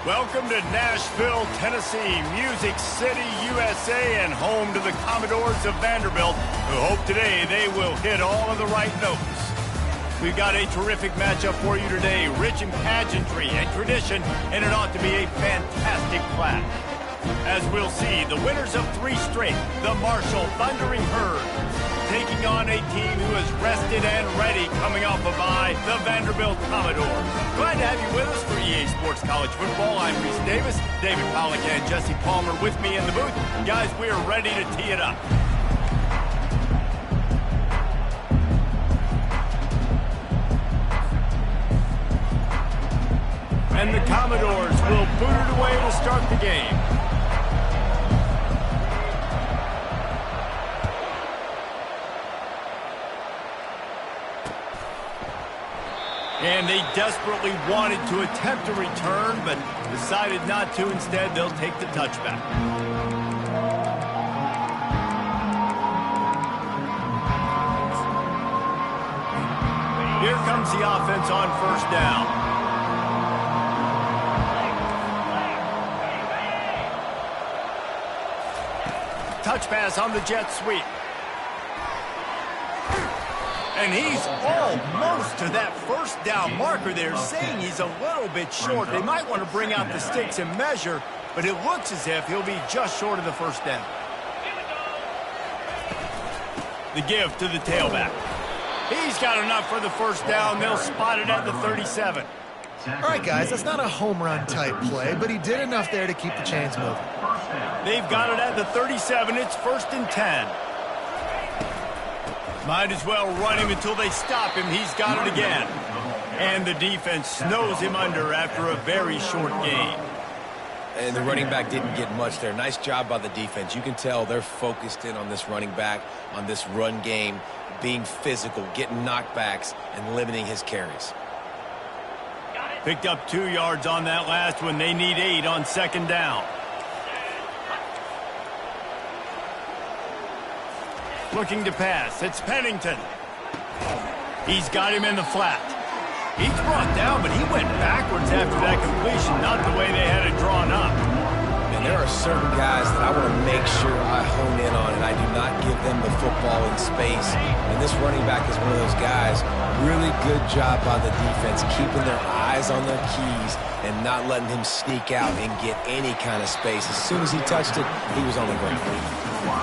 Welcome to Nashville, Tennessee, Music City, USA, and home to the Commodores of Vanderbilt, who hope today they will hit all of the right notes. We've got a terrific matchup for you today, rich in pageantry and tradition, and it ought to be a fantastic clash. As we'll see, the winners of 3 straight, the Marshall Thundering Herd, taking on a team who is rested and ready coming off a bye, the Vanderbilt Commodores. Glad to have you with us for EA Sports College Football. I'm Reese Davis, David Pollack and Jesse Palmer with me in the booth. Guys, we are ready to tee it up. And the Commodores will boot it away to start the game. And they desperately wanted to attempt a return, but decided not to. Instead, they'll take the touchback. Here comes the offense on first down. Touch pass on the jet sweep. And he's almost to that first down marker there, saying he's a little bit short. They might want to bring out the sticks and measure, but it looks as if he'll be just short of the first down. The give to the tailback. He's got enough for the first down. They'll spot it at the 37. All right, guys, that's not a home run type play, but he did enough there to keep the chains moving. They've got it at the 37. It's 1st and 10. Might as well run him until they stop him. He's got it again. And the defense snows him under after a very short gain. And the running back didn't get much there. Nice job by the defense. You can tell they're focused in on this running back, on this run game, being physical, getting knockbacks, and limiting his carries. Picked up 2 yards on that last one. They need 8 on 2nd down. Looking to pass. It's Pennington. He's got him in the flat. He's brought down, but he went backwards after that completion, not the way they had it drawn up. And there are certain guys that I want to make sure I hone in on, and I do not give them the football in space. And this running back is one of those guys. Really good job by the defense, keeping their eyes on their keys and not letting him sneak out and get any kind of space. As soon as he touched it, he was on the ground.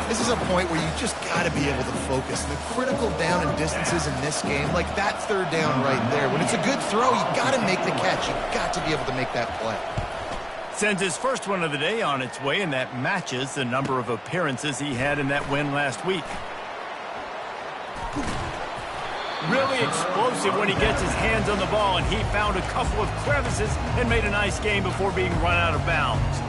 This is a point where you just got to be able to focus. The critical down and distances in this game, like that 3rd down right there. When it's a good throw, you got to make the catch. You got to be able to make that play. Sends his first one of the day on its way, and that matches the number of appearances he had in that win last week. Really explosive when he gets his hands on the ball, and he found a couple of crevices and made a nice game before being run out of bounds.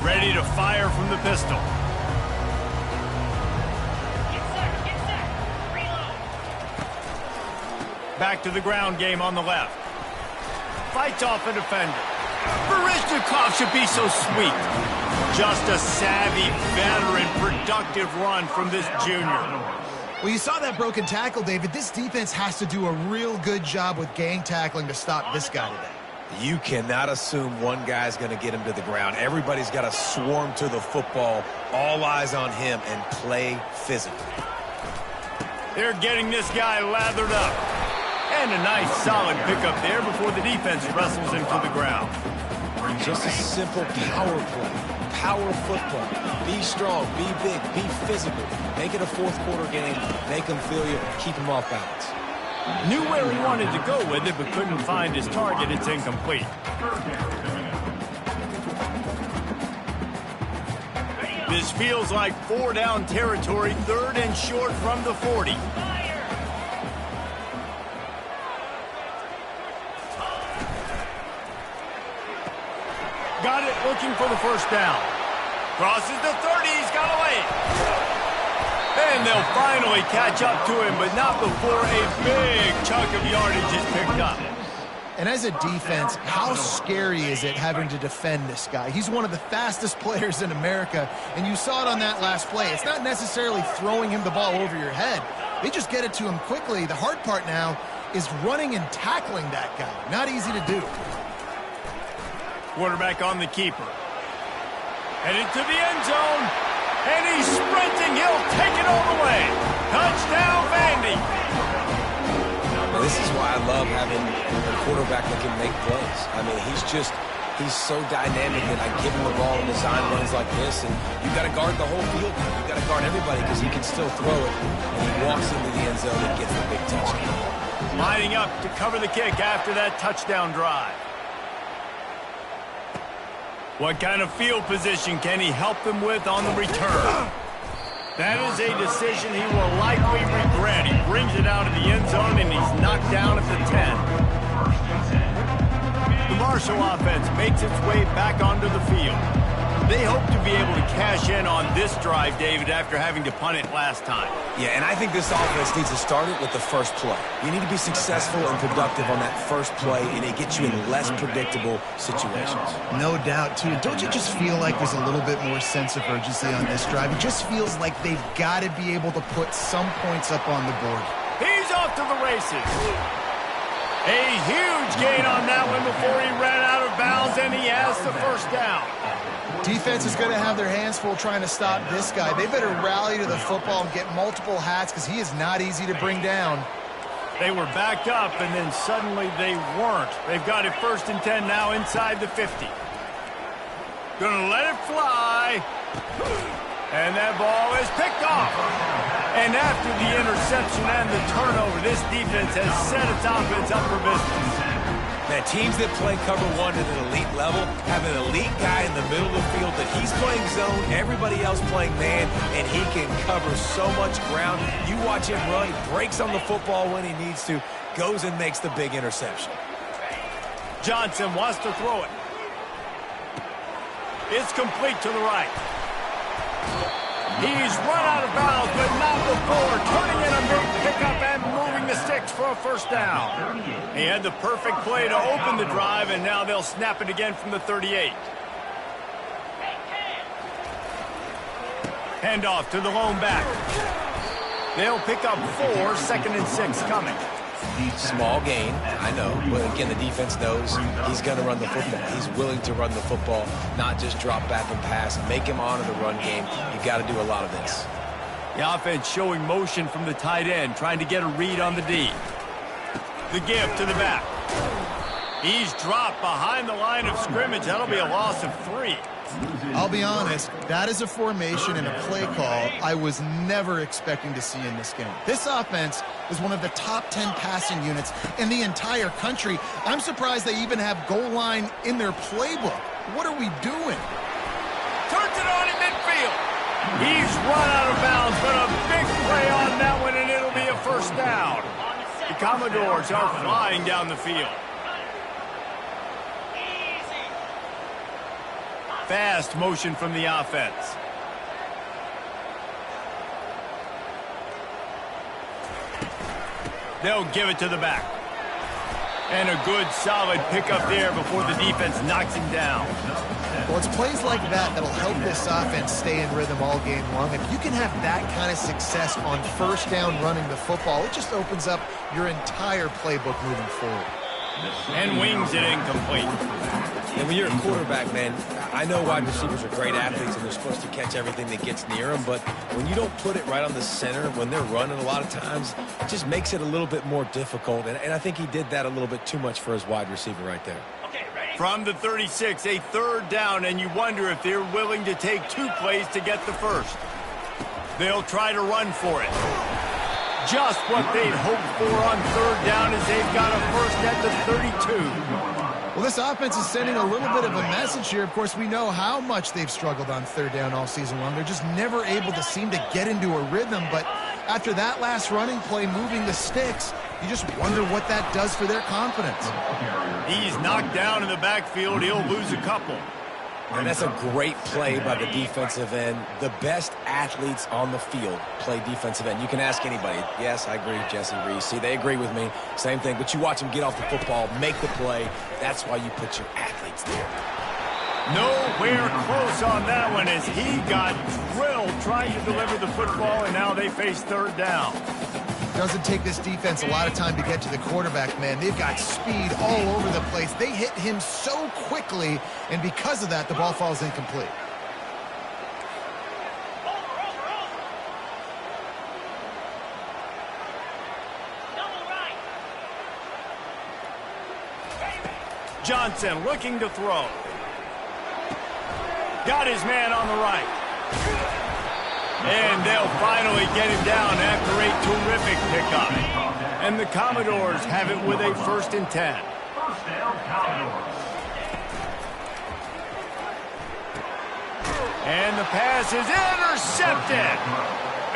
Ready to fire from the pistol. Back to the ground game on the left. Fights off a defender. Barishnikov should be so sweet. Just a savvy, veteran, productive run from this junior. Well, you saw that broken tackle, David. This defense has to do a real good job with gang tackling to stop this guy today. You cannot assume one guy's going to get him to the ground. Everybody's got to swarm to the football, all eyes on him, and play physically. They're getting this guy lathered up. And a nice solid pickup there before the defense wrestles him to the ground. Just a simple power play. Power football. Be strong, be big, be physical. Make it a 4th quarter game. Make them feel you. Keep them off balance. Knew where he wanted to go with it, but couldn't find his target. It's incomplete. This feels like 4 down territory, 3rd and short from the 40. Got it, looking for the first down. Crosses the 30, he's got away. And they'll finally catch up to him, but not before a big chunk of yardage is picked up. And as a defense, how scary is it having to defend this guy? He's one of the fastest players in America, and you saw it on that last play. It's not necessarily throwing him the ball over your head. They just get it to him quickly. The hard part now is running and tackling that guy. Not easy to do. Quarterback on the keeper. Headed to the end zone, and he's sprinting. He'll take it all the way. Touchdown, Vandy. This is why I love having a quarterback that can make plays. I mean, he's so dynamic, and I give him the ball and design runs like this, and you got to guard the whole field. You got to guard everybody because he can still throw it, and he walks into the end zone and gets the big touchdown. Lining up to cover the kick after that touchdown drive. What kind of field position can he help them with on the return? That is a decision he will likely regret. He brings it out of the end zone, and he's knocked down at the 10. The Marshall offense makes its way back onto the field. They hope to be able to cash in on this drive, David, after having to punt it last time. Yeah, and I think this offense needs to start it with the first play. You need to be successful and productive on that first play, and it gets you in less predictable situations. No doubt, too. Don't you just feel like there's a little bit more sense of urgency on this drive? It just feels like they've got to be able to put some points up on the board. He's off to the races. A huge gain on that one before he ran out of bounds, and he has the first down. Defense is going to have their hands full trying to stop this guy. They better rally to the football and get multiple hats because he is not easy to bring down. They were backed up, and then suddenly they weren't. They've got it 1st and 10 now inside the 50. Gonna let it fly. And that ball is picked off. And after the interception and the turnover, this defense has set its offense up for business. Man, teams that play cover one at an elite level have an elite guy in the middle of the field that he's playing zone, everybody else playing man, and he can cover so much ground. You watch him run, he breaks on the football when he needs to, goes and makes the big interception. Johnson wants to throw it. It's complete to the right. He's run out of bounds, but not before turning in a big pickup and moving the sticks for a first down. He had the perfect play to open the drive, and now they'll snap it again from the 38. Handoff to the lone back. They'll pick up 4, 2nd and 6 coming. Small gain, I know, but again, the defense knows he's going to run the football. He's willing to run the football, not just drop back and pass, make him honor the run game. You got to do a lot of this. The offense showing motion from the tight end, trying to get a read on the D. The give to the back. He's dropped behind the line of scrimmage. That'll be a loss of 3. I'll be honest, that is a formation and a play call I was never expecting to see in this game. This offense is one of the top 10 passing units in the entire country. I'm surprised they even have goal line in their playbook. What are we doing? Turns it on in midfield. He's run out of bounds, but a big play on that one, and it'll be a first down. The Commodores are flying down the field. Fast motion from the offense. They'll give it to the back. And a good, solid pickup there before the defense knocks him down. Well, it's plays like that that'll help this offense stay in rhythm all game long. If you can have that kind of success on first down running the football, it just opens up your entire playbook moving forward. And wings it incomplete. And when you're a quarterback, man, I know wide receivers are great athletes and they're supposed to catch everything that gets near them, but when you don't put it right on the center, when they're running a lot of times, it just makes it a little bit more difficult. And I think he did that a little bit too much for his wide receiver right there. From the 36, a 3rd down, and you wonder if they're willing to take 2 plays to get the first. They'll try to run for it. Just what they'd hoped for on 3rd down as they've got a first at the 32. Well, this offense is sending a little bit of a message here. Of course, we know how much they've struggled on 3rd down all season long. They're just never able to seem to get into a rhythm. But after that last running play, moving the sticks, you just wonder what that does for their confidence. He's knocked down in the backfield. He'll lose a couple. And that's a great play by the defensive end. The best athletes on the field play defensive end. You can ask anybody. Yes, I agree, Jesse Reese. See, they agree with me. Same thing. But you watch them get off the football, make the play. That's why you put your athletes there. Nowhere close on that one as he got drilled trying to deliver the football, and now they face third down. Doesn't take this defense a lot of time to get to the quarterback, man. They've got speed all over the place. They hit him so quickly, and because of that, the ball falls incomplete. Johnson looking to throw. Got his man on the right. And they'll finally get him down after a terrific pickup. And the Commodores have it with a 1st and 10. First down, Commodores. And the pass is intercepted.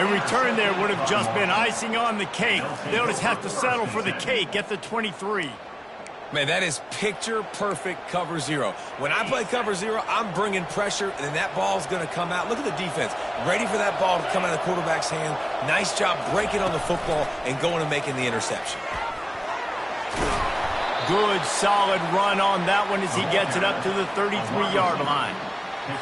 A return there would have just been icing on the cake. They'll just have to settle for the cake at the 23. Man, that is picture-perfect cover zero. When I play cover zero, I'm bringing pressure, and then that ball's going to come out. Look at the defense. Ready for that ball to come out of the quarterback's hand. Nice job breaking on the football and going and making the interception. Good, solid run on that one as he gets it up to the 33-yard line.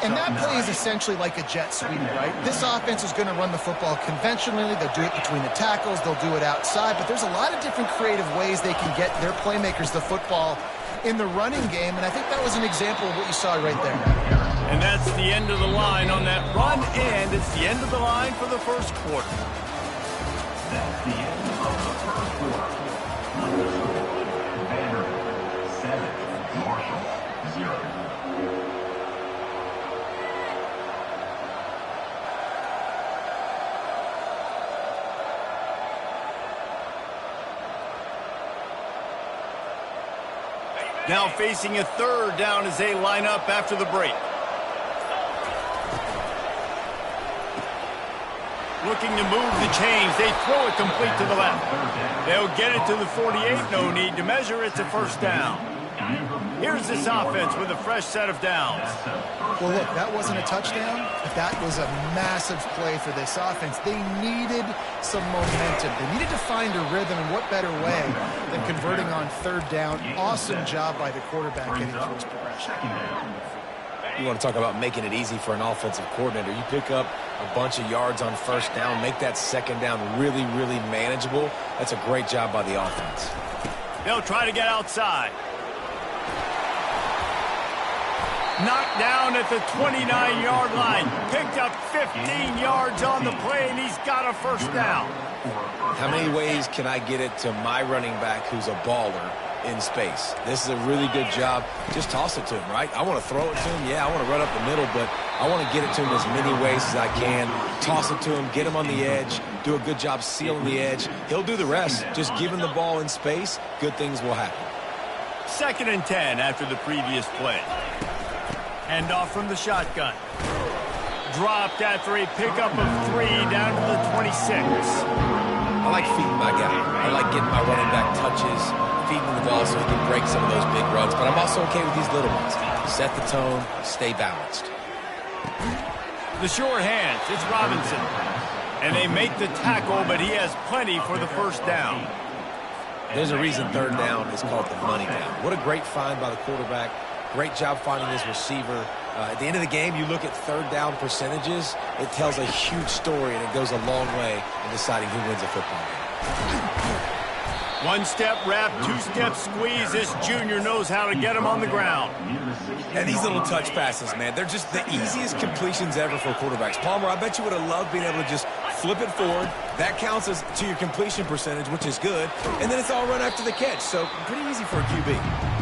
And that play is essentially like a jet sweep, right? This offense is going to run the football conventionally. They'll do it between the tackles. They'll do it outside. But there's a lot of different creative ways they can get their playmakers the football in the running game. And I think that was an example of what you saw right there. And that's the end of the line on that run, and it's the end of the line for the first quarter. That's the end of the first quarter. Vanderbilt 7, Marshall 0. Now facing a third down as they line up after the break. Looking to move the chains. They throw it complete to the left. They'll get it to the 48. No need to measure. It's a first down. Here's this offense with a fresh set of downs. Well, look, that wasn't a touchdown, but that was a massive play for this offense. They needed some momentum. They needed to find a rhythm, and what better way than converting on third down. Awesome job by the quarterback getting through his progression. You want to talk about making it easy for an offensive coordinator. You pick up a bunch of yards on first down, make that second down really, really manageable. That's a great job by the offense. They'll try to get outside. Knocked down at the 29-yard line. Picked up 15 yards on the play, and he's got a first down. How many ways can I get it to my running back who's a baller in space? This is a really good job. Just toss it to him, right? I want to throw it to him. Yeah, I want to run up the middle, but I want to get it to him as many ways as I can. Toss it to him, get him on the edge, do a good job sealing the edge. He'll do the rest. Just give him the ball in space, good things will happen. 2nd and 10 after the previous play. Handoff from the shotgun. Dropped after a pickup of 3 down to the 26. I like feeding my guy. I like getting my running back touches, feeding the ball so he can break some of those big runs. But I'm also okay with these little ones. Set the tone, stay balanced. The sure hands, it's Robinson. And they make the tackle, but he has plenty for the first down. There's a reason third down is called the money down. What a great find by the quarterback. Great job finding his receiver. At the end of the game, you look at third down percentages. It tells a huge story, and it goes a long way in deciding who wins a football game. One-step wrap, two-step squeeze. This junior knows how to get him on the ground. And these little touch passes, man, they're just the easiest completions ever for quarterbacks. Palmer, I bet you would have loved being able to just flip it forward. That counts as to your completion percentage, which is good. And then it's all run after the catch, so pretty easy for a QB.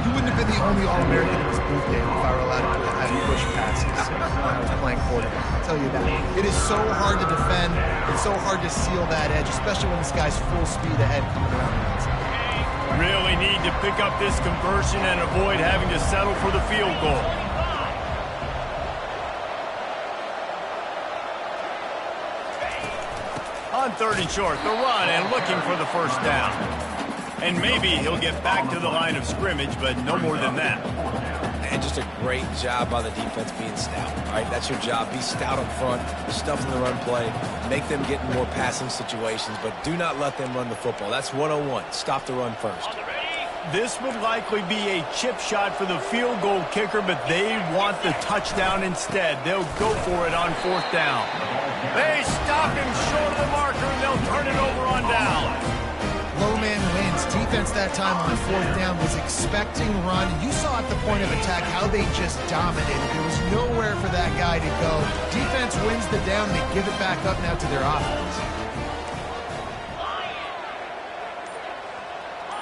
You wouldn't have been the only All-American in this booth game if I were allowed to have you push passes when I was playing quarterback. I'll tell you that. It is so hard to defend. It's so hard to seal that edge, especially when this guy's full speed ahead coming around the outside. Really need to pick up this conversion and avoid having to settle for the field goal. On 3rd and short, the run and looking for the first down. And maybe he'll get back to the line of scrimmage, but no more than that. And And just a great job by the defense being stout. All right, that's your job. Be stout up front, stuff in the run play, make them get in more passing situations, but do not let them run the football. That's 101. Stop the run first. This would likely be a chip shot for the field goal kicker, but they want the touchdown instead. They'll go for it on 4th down. They stop him short of the marker, and they'll turn it over on down. Low man wins. Defense that time on 4th down was expecting run. You saw at the point of attack how they just dominated. There was nowhere for that guy to go. Defense wins the down. They give it back up now to their offense.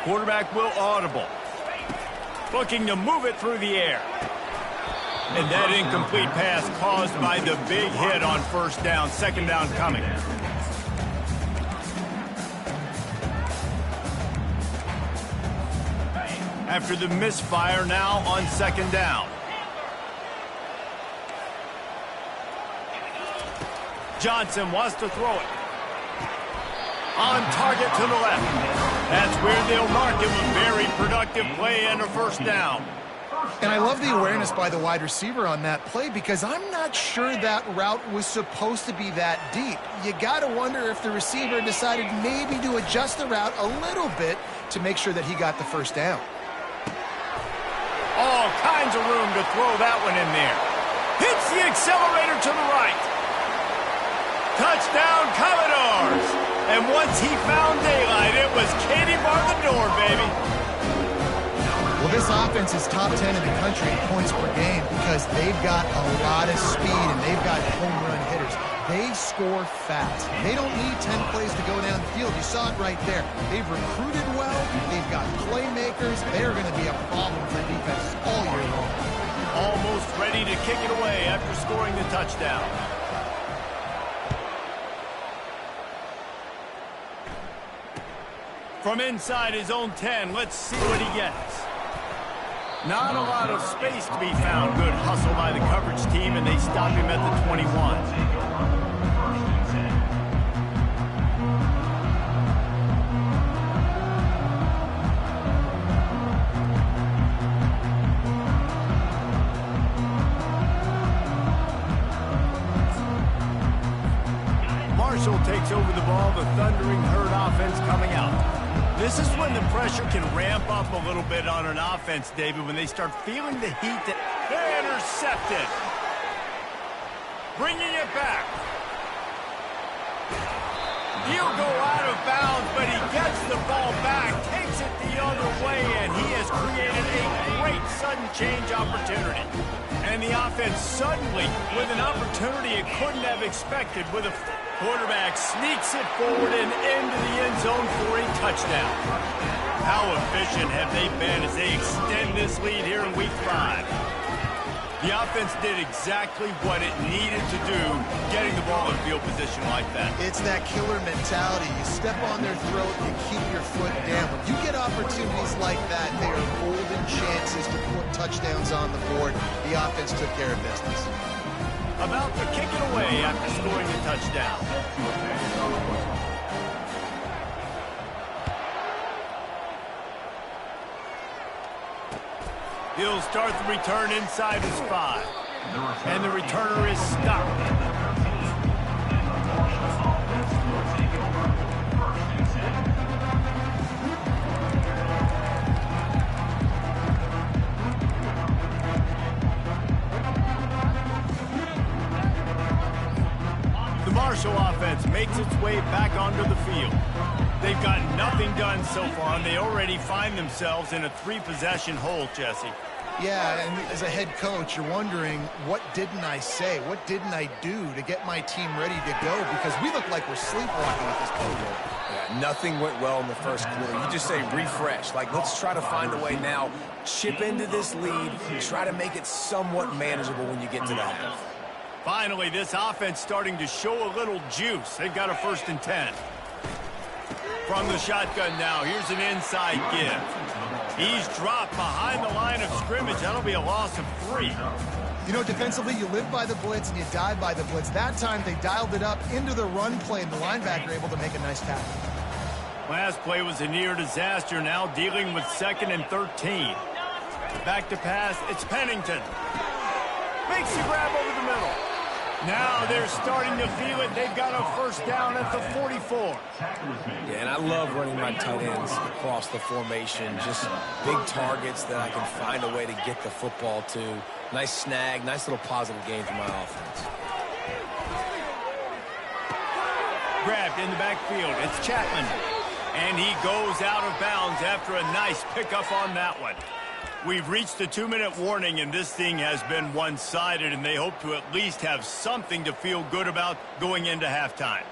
Quarterback will audible. Looking to move it through the air. And that incomplete pass caused by the big hit on 1st down. 2nd down coming. After the misfire, now on 2nd down. Johnson wants to throw it. On target to the left. That's where they'll mark him. A very productive play and a 1st down. And I love the awareness by the wide receiver on that play because I'm not sure that route was supposed to be that deep. You got to wonder if the receiver decided maybe to adjust the route a little bit to make sure that he got the 1st down. All kinds of room to throw that one in there. Hits the accelerator to the right. Touchdown, Commodores. And once he found daylight, it was Katie bar the door, baby. Well, this offense is top 10 in the country in points per game because they've got a lot of speed and they've got home run hitters. They score fast. They don't need 10 plays to go down the field. You saw it right there. They've recruited well. They've got playmakers. They're going to be a problem for defenses all year long. Almost ready to kick it away after scoring the touchdown. From inside his own 10, let's see what he gets. Not a lot of space to be found. Good hustle by the coverage team, and they stop him at the 21. Marshall takes over the ball, the thundering herd offense coming out. This is when the pressure can ramp up a little bit on an offense, David, when they start feeling the heat. They're intercepted. Bringing it back. He'll go out of bounds, but he gets the ball back, takes it the other way, and he has created a great sudden change opportunity. And the offense suddenly, with an opportunity it couldn't have expected, with a quarterback sneaks it forward and into the end zone for a touchdown. How efficient have they been as they extend this lead here in Week 5? The offense did exactly what it needed to do, getting the ball in field position like that. It's that killer mentality. You step on their throat, you keep your foot down. When you get opportunities like that, they are golden chances to put touchdowns on the board. The offense took care of business. About to kick it away after scoring the touchdown. He'll start the return inside his 5. And the returner is stopped. The Marshall offense makes its way back onto the field. They've got nothing done so far, and they already find themselves in a 3-possession hole, Jesse. Yeah, and as a head coach, you're wondering, what didn't I say? What didn't I do to get my team ready to go? Because we look like we're sleepwalking with this ball game. Yeah, nothing went well in the first quarter. You just say refresh. Like, let's try to find a way now. Chip into this lead. Try to make it somewhat manageable when you get to the half. Finally, this offense starting to show a little juice. They've got a 1st and 10. From the shotgun now, here's an inside give. He's dropped behind the line of scrimmage. That'll be a loss of 3. You know, defensively, you live by the blitz and you die by the blitz. That time, they dialed it up into the run play, and the linebacker able to make a nice tackle. Last play was a near disaster, now dealing with 2nd and 13. Back to pass. It's Pennington. Makes the grab over the middle. Now they're starting to feel it. They've got a first down at the 44. Yeah, and I love running my tight ends across the formation. Just big targets that I can find a way to get the football to. Nice snag, nice little positive gain for my offense. Grabbed in the backfield. It's Chapman. And he goes out of bounds after a nice pickup on that one. We've reached the 2-minute warning, and this thing has been one-sided, and they hope to at least have something to feel good about going into halftime.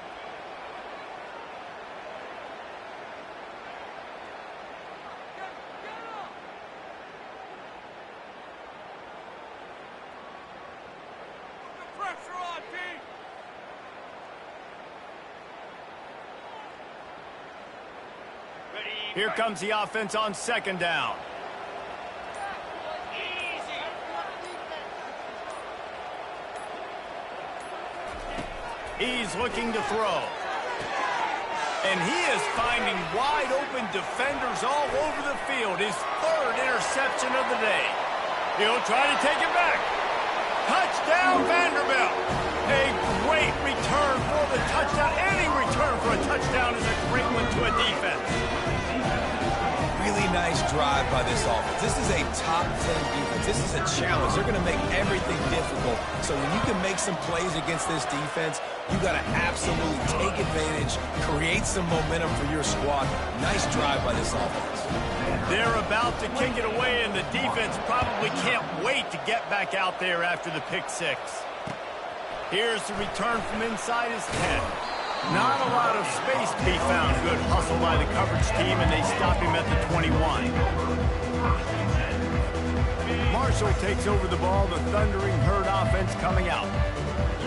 Here comes the offense on second down. He's looking to throw. And he is finding wide open defenders all over the field. His third interception of the day. He'll try to take it back. Touchdown, Vanderbilt. A great return for the touchdown. Any return for a touchdown is a great one to a defense. Really nice drive by this offense. This is a top 10 defense. This is a challenge. They're going to make everything difficult. So when you can make some plays against this defense, you got to absolutely take advantage, create some momentum for your squad. Nice drive by this offense. They're about to kick it away, and the defense probably can't wait to get back out there after the pick six. Here's the return from inside his 10. Not a lot of space to be found. Good hustle by the coverage team, and they stop him at the 21. Marshall takes over the ball. The Thundering Herd offense coming out.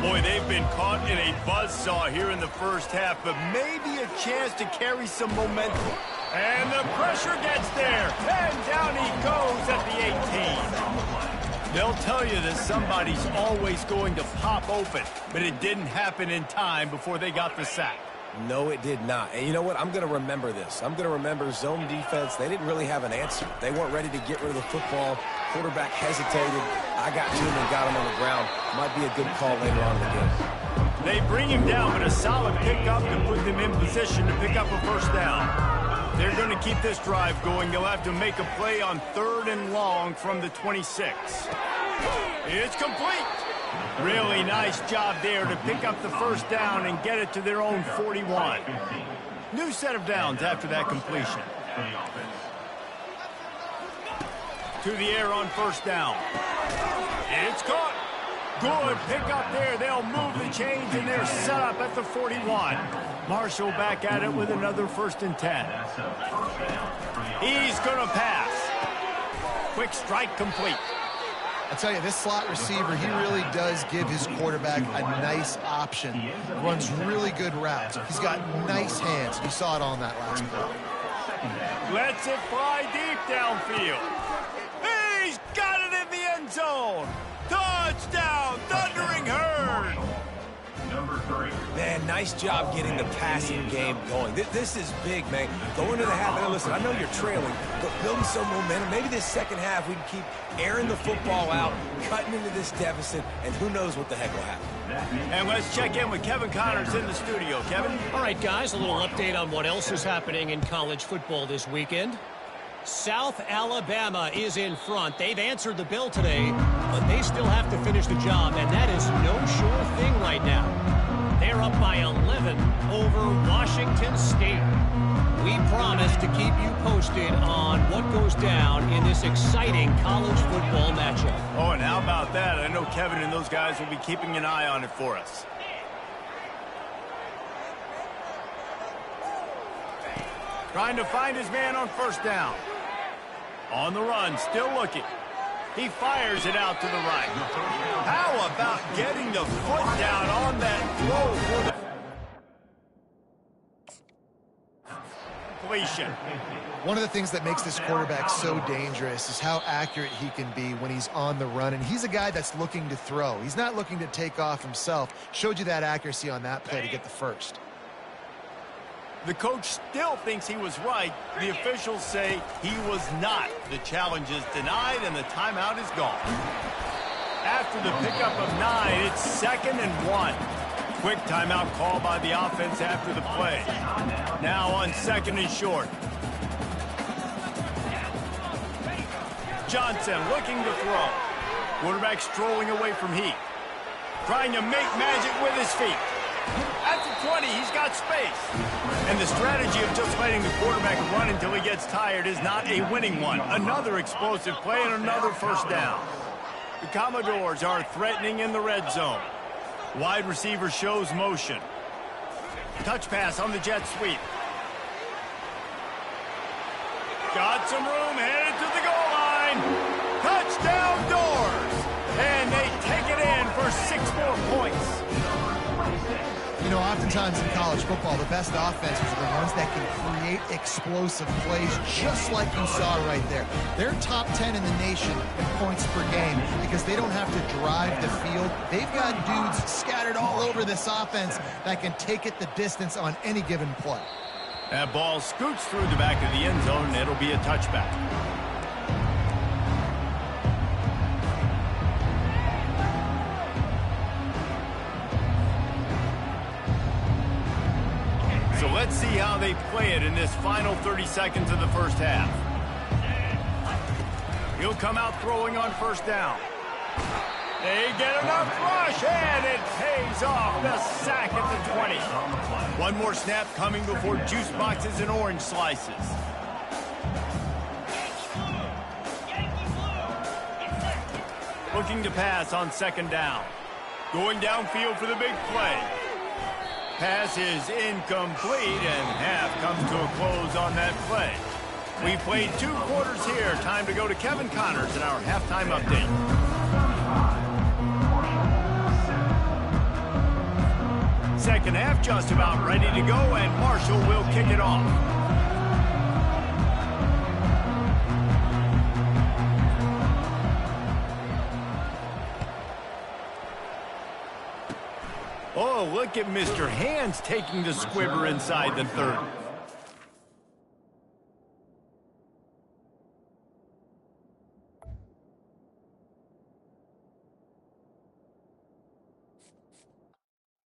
Boy, they've been caught in a buzzsaw here in the first half, but maybe a chance to carry some momentum. And the pressure gets there, and down he goes at the 18. They'll tell you that somebody's always going to pop open, but it didn't happen in time before they got the sack. No, it did not. And you know what? I'm going to remember this. I'm going to remember zone defense. They didn't really have an answer. They weren't ready to get rid of the football. Quarterback hesitated. I got to him and got him on the ground. Might be a good call later on in the game. They bring him down, but a solid pickup to put them in position to pick up a first down. They're going to keep this drive going. They'll have to make a play on 3rd and long from the 26. It's complete. Really nice job there to pick up the first down and get it to their own 41. New set of downs after that completion. To the air on first down. It's caught. Good pickup there. They'll move the chains, and they're set up at the 41. Marshall back at it with another 1st and 10. He's going to pass. Quick strike complete. I tell you, this slot receiver, he really does give his quarterback a nice option. Runs really good routes. He's got nice hands. You saw it on that last play. Lets it fly deep downfield. He's got it in the end zone. Touchdown, Thundering Herd. Number 3. Man, nice job getting the passing game going. This is big, man. Go into the half. And listen, I know you're trailing, but building some momentum. Maybe this second half we can keep airing the football out, cutting into this deficit, and who knows what the heck will happen. And let's check in with Kevin Connors in the studio. Kevin? All right, guys, a little update on what else is happening in college football this weekend. South Alabama is in front. They've answered the bell today, but they still have to finish the job, and that is no sure thing right now. They're up by 11 over Washington State. We promise to keep you posted on what goes down in this exciting college football matchup. Oh, and how about that? I know Kevin and those guys will be keeping an eye on it for us. Trying to find his man on first down. On the run, still looking. He fires it out to the right. How about getting the foot down on that throw for the completion? One of the things that makes this quarterback so dangerous is how accurate he can be when he's on the run. And he's a guy that's looking to throw. He's not looking to take off himself. Showed you that accuracy on that play to get the first. The coach still thinks he was right. The officials say he was not. The challenge is denied, and the timeout is gone. After the pickup of 9, it's 2nd and 1. Quick timeout call by the offense after the play. Now on 2nd and short. Johnson looking to throw. Quarterback strolling away from Heath. Trying to make magic with his feet. At the 20, he's got space. And the strategy of just letting the quarterback run until he gets tired is not a winning one. Another explosive play and another first down. The Commodores are threatening in the red zone. Wide receiver shows motion. Touch pass on the jet sweep. Got some room, headed to the goal line. Touchdown Doors! And they take it in for 6 more points. You know, oftentimes in college football, the best offenses are the ones that can create explosive plays, just like you saw right there. They're top 10 in the nation in points per game because they don't have to drive the field. They've got dudes scattered all over this offense that can take it the distance on any given play. That ball scoots through the back of the end zone, and it'll be a touchback. So let's see how they play it in this final 30 seconds of the first half. He'll come out throwing on first down. They get enough rush, and it pays off. The sack at the 20. One more snap coming before juice boxes and orange slices. Looking to pass on 2nd down. Going downfield for the big play. Pass is incomplete, and half comes to a close on that play. We've played 2 quarters here. Time to go to Kevin Connors in our halftime update. Second half just about ready to go, and Marshall will kick it off. Oh, look at Mr. Hands taking the squibber inside the 30.